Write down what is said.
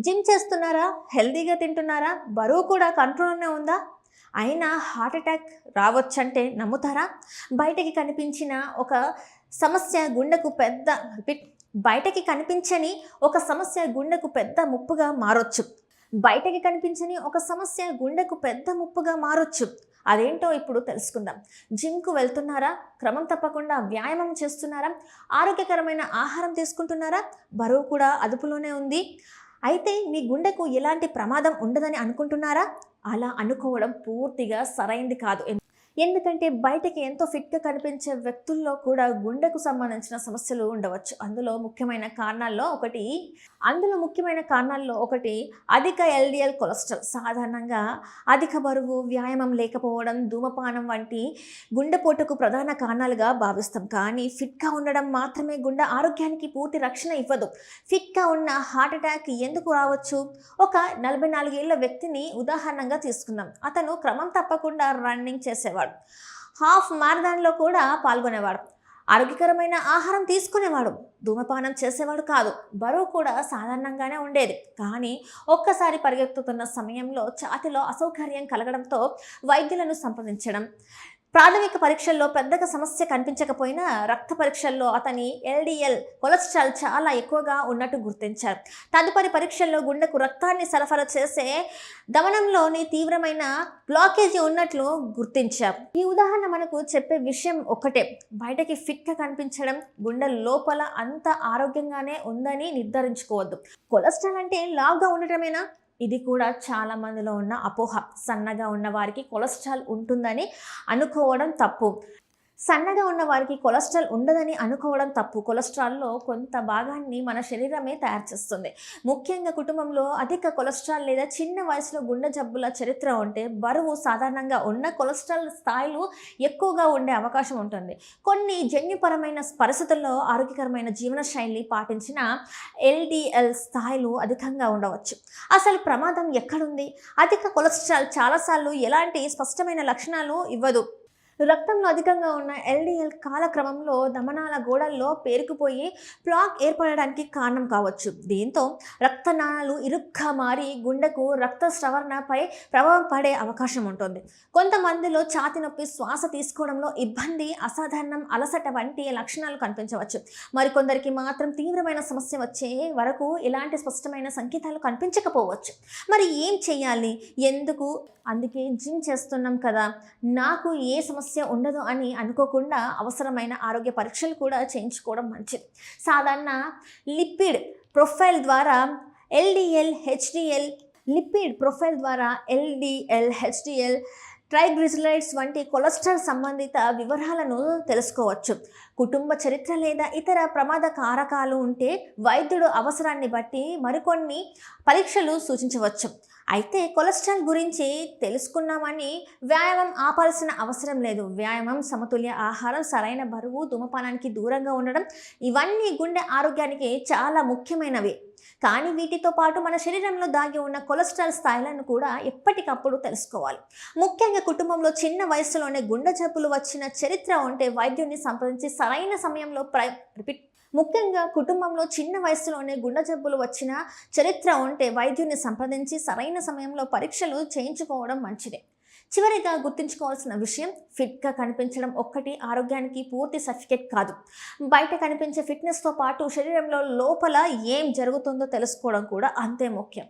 Gym చేస్తున్నారా? హెల్తీగా తింటున్నారా? బరువు కూడా కంట్రోల్‌లోనే ఉందా? అయినా హార్ట్ అటాక్ రావచ్చంటే నమ్ముతారా? బయటకి కనిపించిన ఒక సమస్య గుండెకు పెద్ద రిపీట్ బయటకి కనిపించని ఒక సమస్య గుండెకు పెద్ద ముప్పుగా మారొచ్చు. బయటకి కనిపించని ఒక సమస్య గుండెకు పెద్ద ముప్పుగా మారొచ్చు. అదేంటో ఇప్పుడు తెలుసుకుందాం. జిమ్‌కు వెళ్తున్నారా? క్రమం తప్పకుండా వ్యాయామం చేస్తున్నారా? ఆరోగ్యకరమైన ఆహారం తీసుకుంటున్నారా? బరువు కూడా అదుపులోనే ఉంది. అయితే మీ గుండెకు ఎలాంటి ప్రమాదం ఉండదని అనుకుంటున్నారా? అలా అనుకోవడం పూర్తిగా సరైంది కాదు. ఎందుకంటే బయటకి ఎంతో ఫిట్‌గా కనిపించే వ్యక్తుల్లో కూడా గుండెకు సంబంధించిన సమస్యలు ఉండవచ్చు. అందులో ముఖ్యమైన కారణాల్లో ఒకటి అధిక ఎల్‌డిఎల్ కొలెస్ట్రాల్. సాధారణంగా అధిక బరువు, వ్యాయామం లేకపోవడం, ధూమపానం వంటి గుండెపోటుకు ప్రధాన కారణాలుగా భావిస్తాం. కానీ ఫిట్‌గా ఉండడం మాత్రమే గుండె ఆరోగ్యానికి పూర్తి రక్షణ ఇవ్వదు. ఫిట్‌గా ఉన్న హార్ట్ అటాక్ ఎందుకు రావచ్చు? ఒక 44 ఏళ్ల వ్యక్తిని ఉదాహరణగా తీసుకుందాం. అతను క్రమం తప్పకుండా రన్నింగ్ చేసేవాడు. హాఫ్ మారథాన్‌లో కూడా పాల్గొనేవాడు. ఆరోగ్యకరమైన ఆహారం తీసుకునేవాడు. ధూమపానం చేసేవాడు కాదు. బరువు కూడా సాధారణంగానే ఉండేది. కానీ ఒక్కసారి పరిగెత్తుతున్న సమయంలో ఛాతీలో అసౌకర్యం కలగడంతో వైద్యులను సంప్రదించడం, ప్రాథమిక పరీక్షల్లో పెద్దగా సమస్య కనిపించకపోయినా రక్త పరీక్షల్లో అతని ఎల్‌డిఎల్ కొలెస్ట్రాల్ చాలా ఎక్కువగా ఉన్నట్టు గుర్తించారు. తదుపరి పరీక్షల్లో గుండెకు రక్తాన్ని సరఫరా చేసే ధమనంలోని తీవ్రమైన బ్లాకేజీ ఉన్నట్లు గుర్తించారు. ఈ ఉదాహరణ మనకు చెప్పే విషయం ఒక్కటే: బయటకి ఫిట్‌గా కనిపించడం గుండె లోపల అంత ఆరోగ్యంగానే ఉందని నిర్ధారించుకోవద్దు. కొలెస్ట్రాల్ అంటే లావుగా ఉండటమేనా? ఇది కూడా చాలా మందిలో ఉన్న అపోహ. సన్నగా ఉన్న వారికి కొలెస్ట్రాల్ ఉంటుందని అనుకోవడం తప్పు. సన్నగా ఉన్న వారికి కొలెస్ట్రాల్ ఉండదని అనుకోవడం తప్పు. కొలెస్ట్రాల్లో కొంత భాగాన్ని మన శరీరమే తయారు చేస్తుంది. ముఖ్యంగా కుటుంబంలో అధిక కొలెస్ట్రాల్ లేదా చిన్న వయసులో గుండె జబ్బుల చరిత్ర ఉంటే బరువు సాధారణంగా ఉన్న కొలెస్ట్రాల్ స్థాయిలు ఎక్కువగా ఉండే అవకాశం ఉంటుంది. కొన్ని జన్యుపరమైన పరిస్థితుల్లో ఆరోగ్యకరమైన జీవనశైలి పాటించిన ఎల్‌డిఎల్ స్థాయిలు అధికంగా ఉండవచ్చు. అసలు ప్రమాదం ఎక్కడుంది? అధిక కొలెస్ట్రాల్ చాలాసార్లు ఎలాంటి స్పష్టమైన లక్షణాలు ఇవ్వదు. రక్తంలో అధికంగా ఉన్న ఎల్‌డిఎల్ కాలక్రమంలో ధమనాల గోడల్లో పేరుకుపోయి ప్లాక్ ఏర్పడడానికి కారణం కావచ్చు. దీంతో రక్తనాళాలు ఇరుగ్గా మారి గుండెకు రక్తస్రవణపై ప్రభావం పడే అవకాశం ఉంటుంది. కొంతమందిలో ఛాతీ నొప్పి, శ్వాస తీసుకోవడంలో ఇబ్బంది, అసాధారణం, అలసట వంటి లక్షణాలు కనిపించవచ్చు. మరికొందరికి మాత్రం తీవ్రమైన సమస్య వచ్చే వరకు ఎలాంటి స్పష్టమైన సంకేతాలు కనిపించకపోవచ్చు. మరి ఏం చేయాలి? ఎందుకు? అందుకే జిమ్ చేస్తున్నాం కదా, నాకు ఏ సమస్య ఉండదు అని అనుకోకుండా అవసరమైన ఆరోగ్య పరీక్షలు కూడా చేయించుకోవడం మంచిది. సాధారణ లిపిడ్ ప్రొఫైల్ ద్వారా ఎల్‌డిఎల్, హెచ్‌డిఎల్, ట్రైగ్లిజరైడ్స్ వంటి కొలెస్ట్రాల్ సంబంధిత వివరాలను తెలుసుకోవచ్చు. కుటుంబ చరిత్ర లేదా ఇతర ప్రమాద కారకాలు ఉంటే వైద్యుడు అవసరాన్ని బట్టి మరికొన్ని పరీక్షలు సూచించవచ్చు. అయితే కొలెస్ట్రాల్ గురించి తెలుసుకున్నామని వ్యాయామం ఆపాల్సిన అవసరం లేదు. వ్యాయామం, సమతుల్య ఆహారం, సరైన బరువు, ధూమపానానికి దూరంగా ఉండడం ఇవన్నీ గుండె ఆరోగ్యానికి చాలా ముఖ్యమైనవి. కానీ వీటితో పాటు మన శరీరంలో దాగి ఉన్న కొలెస్ట్రాల్ స్థాయిలను కూడా ఎప్పటికప్పుడు తెలుసుకోవాలి. ముఖ్యంగా కుటుంబంలో చిన్న వయసులోనే గుండె జబ్బులు వచ్చిన చరిత్ర ఉంటే వైద్యుడిని సంప్రదించి సరైన సమయంలో పరీక్షలు చేయించుకోవడం మంచిదే. చివరిగా గుర్తుంచుకోవాల్సిన విషయం: ఫిట్‌గా కనిపించడం ఒక్కటి ఆరోగ్యానికి పూర్తి సర్టిఫికేట్ కాదు. బయట కనిపించే ఫిట్నెస్తో పాటు శరీరంలో లోపల ఏం జరుగుతుందో తెలుసుకోవడం కూడా అంతే ముఖ్యం.